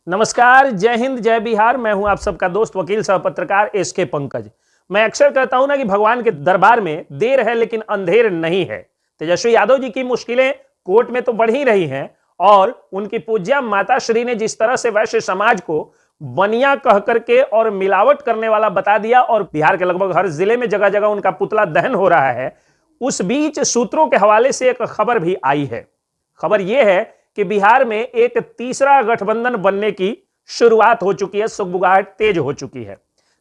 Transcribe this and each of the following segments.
नमस्कार, जय हिंद, जय बिहार। मैं हूं आप सबका दोस्त वकील सह पत्रकार एसके पंकज। मैं अक्सर कहता हूं ना कि भगवान के दरबार में देर है लेकिन अंधेर नहीं है। तेजस्वी यादव जी की मुश्किलें कोर्ट में तो बढ़ ही रही हैं और उनकी पूज्या माता श्री ने जिस तरह से वैश्य समाज को बनिया कह करके और मिलावट करने वाला बता दिया और बिहार के लगभग हर जिले में जगह जगह उनका पुतला दहन हो रहा है, उस बीच सूत्रों के हवाले से एक खबर भी आई है। खबर यह है कि बिहार में एक तीसरा गठबंधन बनने की शुरुआत हो चुकी है, सुगबुगाहट तेज हो चुकी है।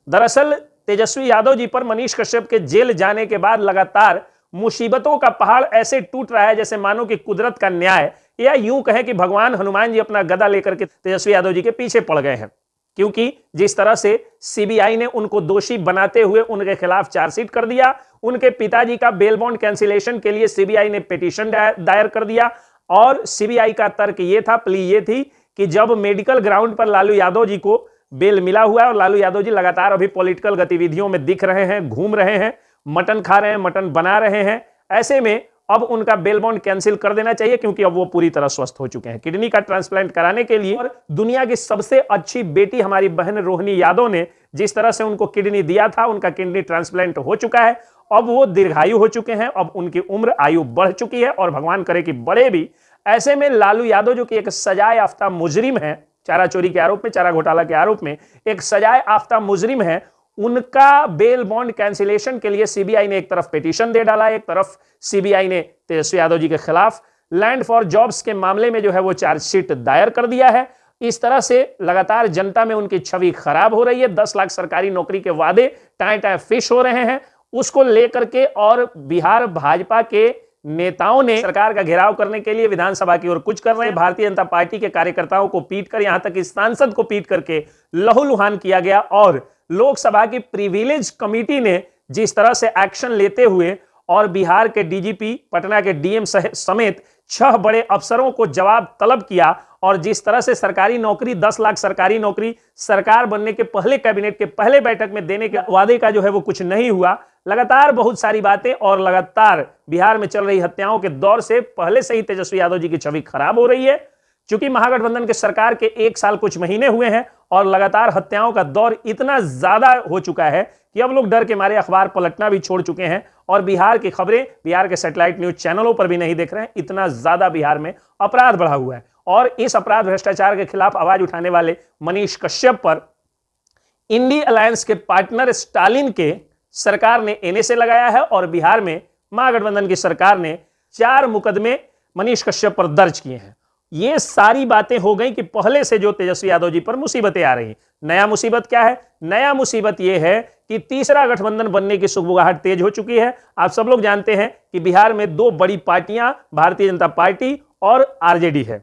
दरअसल तेजस्वी यादव जी पर मनीष कश्यप के जेल जाने के बाद लगातार मुसीबतों का पहाड़ ऐसे टूट रहा है जैसे मानो कि कुदरत का न्याय या यूं कहें कि भगवान हनुमान जी अपना गदा लेकर के तेजस्वी यादव जी के पीछे पड़ गए हैं। क्योंकि जिस तरह से सीबीआई ने उनको दोषी बनाते हुए उनके खिलाफ चार्जशीट कर दिया, उनके पिताजी का बेल बॉन्ड कैंसिलेशन के लिए सीबीआई ने पिटीशन दायर कर दिया और सीबीआई का तर्क ये था, प्ली ये थी कि जब मेडिकल ग्राउंड पर लालू यादव जी को बेल मिला हुआ है और लालू यादव जी लगातार अभी पॉलिटिकल गतिविधियों में दिख रहे हैं, घूम रहे हैं, मटन खा रहे हैं, मटन बना रहे हैं, ऐसे में अब उनका बेल बॉन्ड कैंसिल कर देना चाहिए क्योंकि अब वो पूरी तरह स्वस्थ हो चुके हैं। किडनी का ट्रांसप्लांट कराने के लिए और दुनिया की सबसे अच्छी बेटी हमारी बहन रोहिणी यादव ने जिस तरह से उनको किडनी दिया था, उनका किडनी ट्रांसप्लांट हो चुका है। अब वो दीर्घायु हो चुके हैं, अब उनकी उम्र आयु बढ़ चुकी है और भगवान करे कि बढ़े भी। ऐसे में लालू यादव जो कि एक सजाए याफ्ता मुजरिम है, चारा चोरी के आरोप में, चारा घोटाला के आरोप में एक सजाए याफ्ता मुजरिम है, उनका बेल बॉन्ड कैंसिलेशन के लिए सीबीआई ने एक तरफ पिटीशन दे डाला, एक तरफ सीबीआई ने तेजस्वी यादव जी के खिलाफ लैंड फॉर जॉब्स के मामले में जो है वो चार्जशीट दायर कर दिया है। इस तरह से लगातार जनता में उनकी छवि खराब हो रही है। 10 लाख सरकारी नौकरी के वादे टाए टाए फिश हो रहे हैं, उसको लेकर के और बिहार भाजपा के नेताओं ने सरकार का घेराव करने के लिए विधानसभा की ओर कुछ कर रहे हैं। भारतीय जनता पार्टी के कार्यकर्ताओं को पीट कर, यहां तक इस सांसद को पीट करके लहूलुहान किया गया और लोकसभा की प्रिविलेज कमेटी ने जिस तरह से एक्शन लेते हुए और बिहार के डीजीपी, पटना के डीएम समेत 6 बड़े अफसरों को जवाब तलब किया और जिस तरह से सरकारी नौकरी 10 लाख सरकारी नौकरी सरकार बनने के पहले कैबिनेट के पहले बैठक में देने के वादे का जो है वो कुछ नहीं हुआ। लगातार बहुत सारी बातें और लगातार बिहार में चल रही हत्याओं के दौर से पहले से ही तेजस्वी यादव जी की छवि खराब हो रही है। क्योंकि महागठबंधन के सरकार के 1 साल कुछ महीने हुए हैं और लगातार हत्याओं का दौर इतना ज्यादा हो चुका है कि अब लोग डर के मारे अखबार पलटना भी छोड़ चुके हैं और बिहार की खबरें बिहार के सैटेलाइट न्यूज चैनलों पर भी नहीं देख रहे हैं। इतना ज्यादा बिहार में अपराध बढ़ा हुआ है और इस अपराध भ्रष्टाचार के खिलाफ आवाज उठाने वाले मनीष कश्यप पर इंडी अलायंस के पार्टनर स्टालिन के सरकार ने एनएसए लगाया है और बिहार में महागठबंधन की सरकार ने 4 मुकदमे मनीष कश्यप पर दर्ज किए हैं। ये सारी बातें हो गई कि पहले से जो तेजस्वी यादव जी पर मुसीबतें आ रही हैं। नया मुसीबत क्या है? नया मुसीबत यह है कि तीसरा गठबंधन बनने की सुगबुगाहट तेज हो चुकी है। आप सब लोग जानते हैं कि बिहार में 2 बड़ी पार्टियां भारतीय जनता पार्टी और आरजेडी है,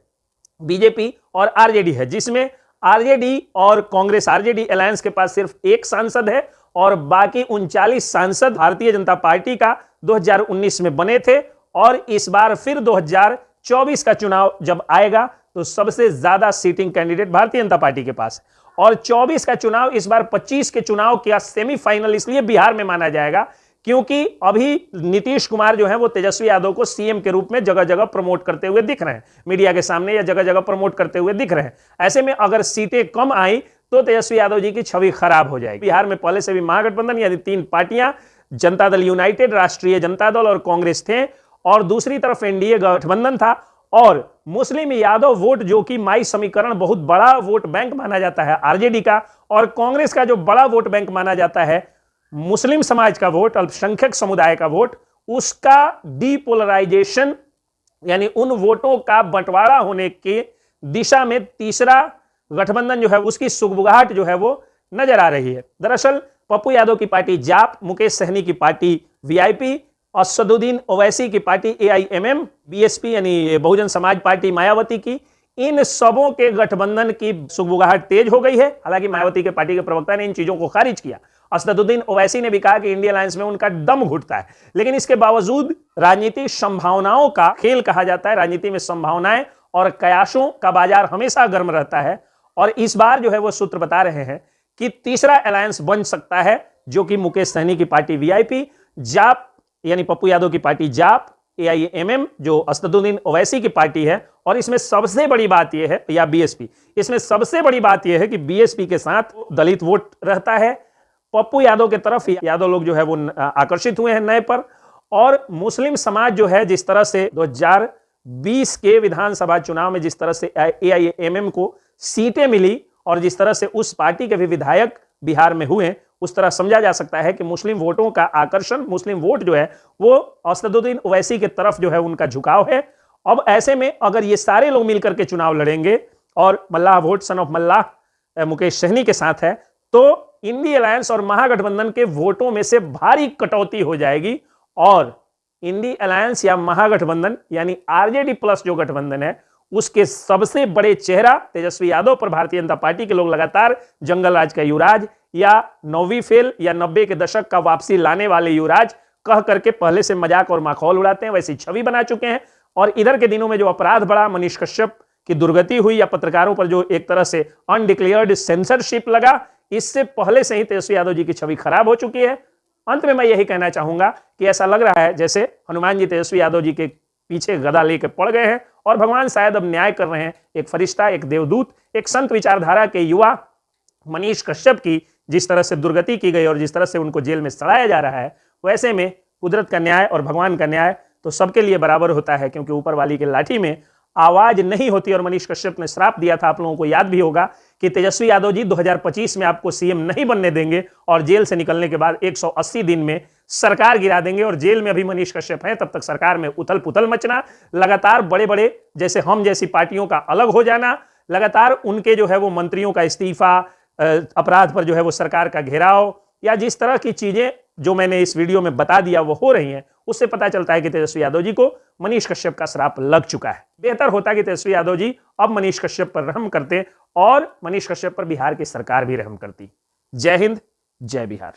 बीजेपी और आरजेडी है, जिसमें आरजेडी और कांग्रेस, आरजेडी अलायंस के पास सिर्फ 1 सांसद है और बाकी 39 सांसद भारतीय जनता पार्टी का 2019 में बने थे और इस बार फिर 2024 का चुनाव जब आएगा तो सबसे ज्यादा seating candidate Bharatiya Janata party के पास है और 24 का चुनाव इस बार 25 के चुनाव का सेमीफाइनल इसलिए बिहार में माना जाएगा क्योंकि अभी नीतीश कुमार जो है वो तेजस्वी यादव को सीएम के रूप में जगह जगह प्रमोट करते हुए दिख रहे हैं, मीडिया के सामने या जगह जगह प्रमोट करते हुए दिख रहे हैं। ऐसे में अगर सीटें कम आई तो तेजस्वी यादव जी की छवि खराब हो जाएगी। बिहार में पहले से भी महागठबंधन यानी 3 पार्टियां, जनता दल यूनाइटेड, राष्ट्रीय जनता दल और कांग्रेस थे और दूसरी तरफ एनडीए गठबंधन था और मुस्लिम यादव वोट जो कि माई समीकरण बहुत बड़ा वोट बैंक माना जाता है आरजेडी का और कांग्रेस का जो बड़ा वोट बैंक माना जाता है मुस्लिम समाज का वोट, अल्पसंख्यक समुदाय का वोट, उसका डीपोलराइजेशन यानी उन वोटों का बंटवारा होने की दिशा में तीसरा गठबंधन जो है उसकी सुगबुगाहट जो है वो नजर आ रही है। दरअसल पप्पू यादव की पार्टी जाप, मुकेश सहनी की पार्टी वीआईपी, असदुद्दीन ओवैसी की पार्टी एआईएमएम, बीएसपी यानी बहुजन समाज पार्टी मायावती की, इन सबों के गठबंधन की सुगबुगाहट तेज हो गई है। हालांकि मायावती के पार्टी के प्रवक्ता ने इन चीजों को खारिज किया। असदुद्दीन ओवैसी ने भी कहा कि इंडिया अलायंस में उनका दम घुटता है, लेकिन इसके बावजूद राजनीति संभावनाओं का खेल कहा जाता है। राजनीति में संभावनाएं और कयासों का बाजार हमेशा गर्म रहता है और इस बार जो है वो सूत्र बता रहे हैं कि तीसरा अलायंस बन सकता है जो कि मुकेश सहनी की पार्टी वीआईपी, जाप यानी पप्पू यादव की पार्टी जाप, AIMM जो असदुद्दीन ओवैसी की पार्टी है, और इसमें सबसे बड़ी बात यह है, या BSP, इसमें सबसे बड़ी बात यह है कि BSP के साथ दलित वोट रहता है। पप्पू यादव के तरफ यादव लोग जो है वो आकर्षित हुए हैं नए पर, और मुस्लिम समाज जो है जिस तरह से 2020 के विधानसभा चुनाव में जिस तरह से AIMM को सीटें मिली और जिस तरह से उस पार्टी के भी विधायक बिहार में हुए, उस तरह समझा जा सकता है कि मुस्लिम वोटों का आकर्षण, मुस्लिम वोट जो है वो असदुद्दीन ओवैसी की तरफ जो है उनका झुकाव है। अब ऐसे में अगर ये सारे लोग मिलकर के चुनाव लड़ेंगे और मल्लाह वोट सन ऑफ मल्लाह मुकेश सहनी के साथ है, तो इंडी अलायंस और महागठबंधन के वोटों में से भारी कटौती हो जाएगी, और इंडी अलायंस या महागठबंधन यानी RJD प्लस जो गठबंधन है उसके सबसे बड़े चेहरा तेजस्वी यादव पर भारतीय जनता पार्टी के लोग लगातार जंगल राज का युवराज या 9वीं फेल या 90 के दशक का वापसी लाने वाले युवराज कह करके पहले से मजाक और माखौल उड़ाते हैं, वैसी छवि बना चुके हैं। और इधर के दिनों में जो अपराध बढ़ा, मनीष कश्यप की दुर्गति हुई या पत्रकारों पर जो एक तरह से अनडिक्लेयर्ड सेंसरशिप लगा, इससे पहले से ही तेजस्वी यादव जी की छवि खराब हो चुकी है। अंत में मैं यही कहना चाहूंगा कि ऐसा लग रहा है जैसे हनुमान जी तेजस्वी यादव जी के पीछे गदा लेकर पड़ गए हैं और भगवान शायद अब न्याय कर रहे हैं। एक फरिश्ता, एक देवदूत, एक संत विचारधारा के युवा मनीष कश्यप की जिस तरह से दुर्गति की गई और जिस तरह से उनको जेल में सड़ाया जा रहा है, वैसे में कुदरत का न्याय और भगवान का न्याय तो सबके लिए बराबर होता है, क्योंकि ऊपर वाली की लाठी में आवाज नहीं होती। और मनीष कश्यप ने श्राप दिया था, आप लोगों को याद भी होगा, कि तेजस्वी यादव जी 2025 में आपको CM नहीं बनने देंगे और जेल से निकलने के बाद 180 दिन में सरकार गिरा देंगे। और जेल में अभी मनीष कश्यप है, तब तक सरकार में उथल पुथल मचना, लगातार बड़े बड़े जैसे हम जैसी पार्टियों का अलग हो जाना, लगातार उनके जो है वो मंत्रियों का इस्तीफा, अपराध पर जो है वो सरकार का घेराव, या जिस तरह की चीजें जो मैंने इस वीडियो में बता दिया वो हो रही हैं, उससे पता चलता है कि तेजस्वी यादव जी को मनीष कश्यप का श्राप लग चुका है। बेहतर होता कि तेजस्वी यादव जी अब मनीष कश्यप पर रहम करते और मनीष कश्यप पर बिहार की सरकार भी रहम करती। जय हिंद, जय बिहार।